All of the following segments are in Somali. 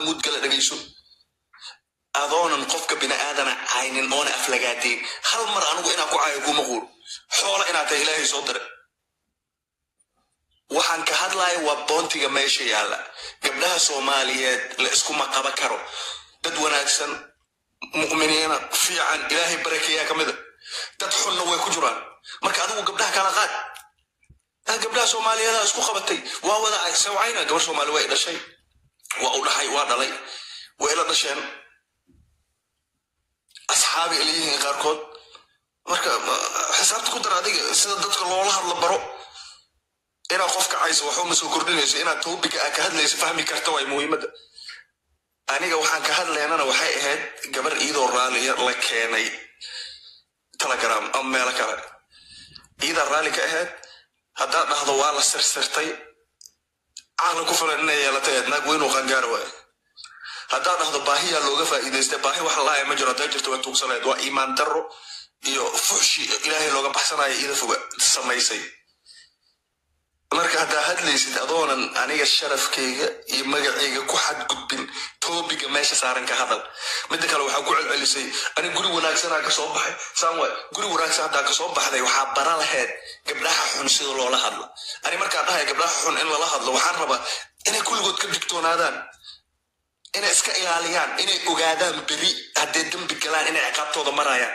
مود قال دغيسو أظن قفك بنا آدم عين أون أفلقاتين هل مر أنا وإنا كوعي كوما غور حول إنا تإلهي صدر waxaan ka hadlayo waa boontiga meesha yaala gabdhaha Soomaaliyeed la isku maqaba karo dad wanaagsan mu'miniina fiican ilaahay barakeeya kamida dad xunna way ku jiraan marka adigu gabdhaha kala qaad gabdhaha Soomaaliyeed isku qabatay waa wada ay sawayna gabar Soomaali way dhashay waa u dhahay waa dhalay way la dhasheen asxaabi ilayhi qaarkood marka xisaabta ku dar adiga sida dadka loola hadlo baro إنا خوفك عايز وحوم مسؤول كردينيس إنا توبك أكهد ليس فهمي كرتوي مهمة أنا جو حان كهد لأن أنا وحي هاد قبل إيدو الرالي لكيني تلجرام أم مالك إذا الرالي كهد هذا نهض وعلى سرتي عقل كفر إنه يلتهد نقوين وخنجاروا هذا نهض باهي اللغة فإذا استباهي وحلا مجرى تجرت وتوصل وإيمان درو يفحشي إلهي اللغة بحسنا إذا فوق السمايسي marka hada hadlaysid adoonan aniga sharafkayga iyo magacayga ku xad gudbin toobiga meesha saaran ka hadal mid kale waxa ku celcelisay ani guri wanaagsan ka soo baxay saamwa guri wanaagsan hada ka soo baxday waxa bara lahayd gabdhaha xun sida loola hadlo ani marka dhahay gabdhaha xun in lala hadlo waxaan rabaa inay kulligood ka digtoonaadaan inay iska ilaaliyaan inay ogaadaan bari hadday dambi galaan inay ciqaabtooda marayaan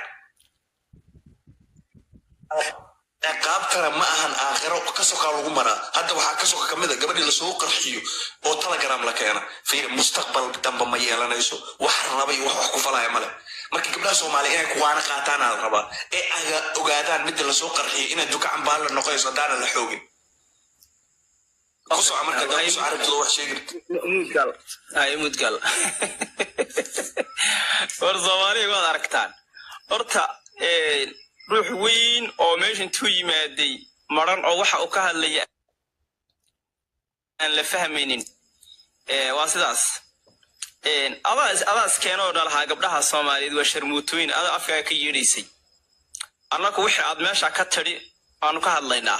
عقابتنا معهن آخره كسوق على الجمرة هذا وح كسوق كمذا قبل السوق رحيو أو تلاجرام لكينا في مستقبل تنب ما يلا نيسو وحربي وحكوا فلا يعمله ما كقبل سو مالك وانا قاتنا الربا أجادان مثل السوق رحيو إن دوك عم بالله نقيس دانا الحوجي قصوا عمرك قصوا عارف تروح شيء مود قال هاي مود قال ورزواني قال أركتان أرتا روح وين أو ماشين توي مادي مرن أو واحد أكها اللي أن لفهمينين واسداس أباس كانوا دالها قبلها الصومالي وشرموتوين هذا أفكار كيريسي أنا كوحي عاد ماشى كتري أنا كها الله يناه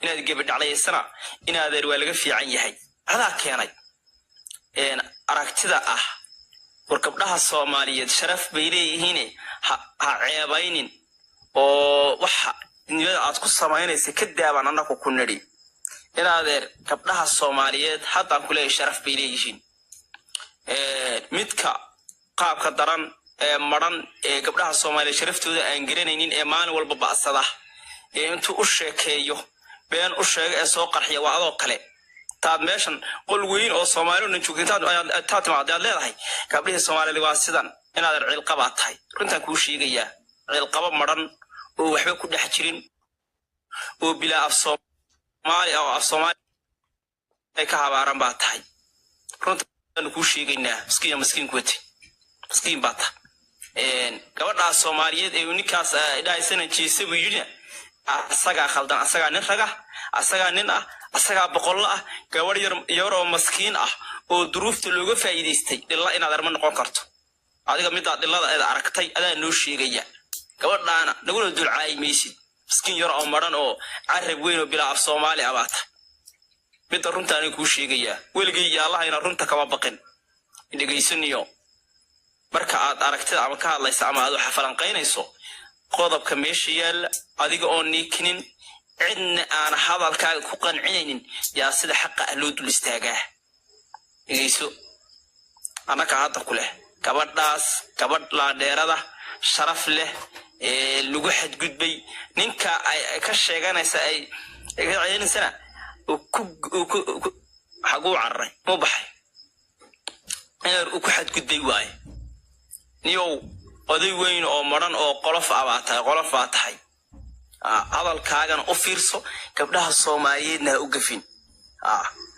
إن هذا جبت عليه السنة إن هذا الوالد في عيني هاي هذا كاني أركتدا وركبلها الصومالية شرف بيلي هنا عيبينين oo waxa niyada aad ku sameynaysa ka daaban annagu ku nari inaadeer gabdhaha Soomaaliyeed hadda ku leeyahay sharaf bay leeyihiin midka qaabka daran maran gabdhaha Soomaaliyeed sharaftooda aan garanaynin maalin walba baasada intuu u sheekeeyo been u sheegay soo qarxiya waa adoo kale taad meeshan qol weyn oo Soomaaliyeed joogtaan taad timaadad leedahay gabdhaha Soomaaliyeed waa sidan inaadeer cilqaba tahay runtan ku sheegaya cilqaba maran oo waxba ku dhex jirin oo bila af Soomaali ay ka habaaran baa tahay runtan ku sheegaynaa miskiin ku wati miskiin baa ta gabadha Soomaaliyeed ee ninkaas dhaaysan jeesay buu yiri asaga khaldan asaga nin raga asaga nin asaga boqol gabadh yar oo miskiin oo duruufta looga faa'iideystay ilaa inaad arma noqon karto adiga mid aad dhilada aad aragtay adaa noo sheegaya gabadhaana naguna dulcaay meesid miskiin yar oo maran oo carab weyn oo bila af Soomaali abaata mid runtaan ku sheegaya weligii ya Allah ina runta kama baqin dhigaysaniyo marka aad aragtida ama ka hadlaysa ama aad wax falanqeynayso qodobka meesha yaal adiga oo niikinin cidna aan hadalkaaga ku qancinaynin yaa sida xaq loo dul istaagaa dhigayso anaka hadda ku leh gabadh la dheerada sharaf leh lagu xadgudbay ninka ay ka sheeganaysa ay ciidansana ku xagu carray oo baxay ku xadgudbay waay niyow oday weyn oo maran oo qolof baa tahay hadalkaagan u fiirso gabdhaha Soomaaliyeedna u gafin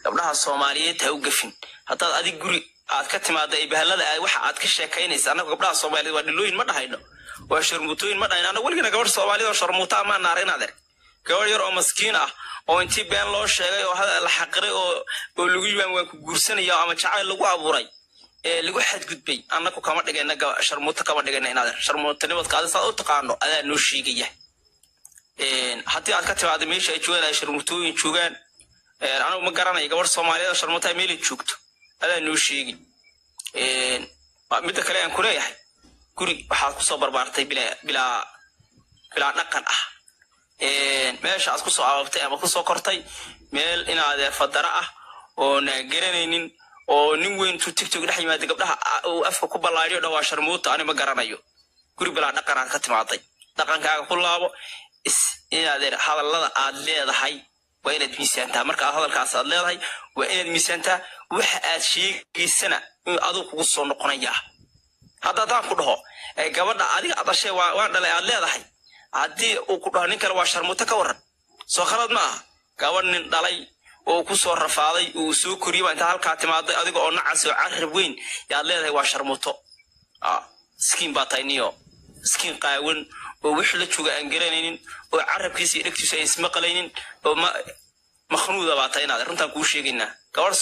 gabdhaha Soomaaliyeed ha u gafin hadaad adig guri aad ka timaado bahalada ay waxa aad ka sheekaynaysaa anaga gabdhaha Soomaaliyeed waa dhilooyin ma dhahayno waa sharmutooyin ma dhahayno anaga waligeena gabadh Soomaaliyeed oo sharmuuta ma naarinadeer gabadh yar oo miskiin oo intii been loo sheegay oo hada la xaqiray oo lagu yibaan waan ku guursanaya ama jacayl lagu abuuray lagu xadgudbay anagu kama dhigayna sharmuuta kama dhigayna inaad sharmuutanimad qaadis aad u taqaano adaa noo sheegaya haddii aad ka timaado meesha ay joogaan sharmutooyin joogaan anagu ma garanayo gabadh Soomaaliyeed oo sharmuuta meel joogto adaa noo sheegin midda kale aan ku leeyahay guri waxaad kusoo barbaartay bilaa dhaqan ah meesha aad kusoo aababtay ama kusoo kortay meel inaad fadara ah oo na garanaynin oo nin weyn intuu tiktok dhex yimaada gabdhaha uu afka ku ballaariyo dhawaa sharmuuta ani ma garanayo guri bilaa dhaqan aad ka timaaday dhaqankaaga ku laabo inaad hadallada aad leedahay waa inaad miisaantaa marka aad hadalkaas aad leedahay waa inaad miisaantaa waxa aad sheegaysana in aduu kugu soo noqonaya haddaan ku dhaho gabadha adiga adashay waan dhalay aad leedahay haddii uu ku dhaho nin kale waa sharmuuto ka waran soo khalad ma aha gabadh nin dhalay oo ku soo rafaaday uu soo koriyay inta halkaa timaaday adiga oo nacas oo carab weyn yaad leedahay waa sharmuuto skiin baa tayniyo skiin qaawan oo wix la jooga aan garanaynin oo carabkiisa iyo dhegtiisa ay ismaqlaynin oo makhnuuda baa taynaad runtaan kuu sheegaynaa gabadh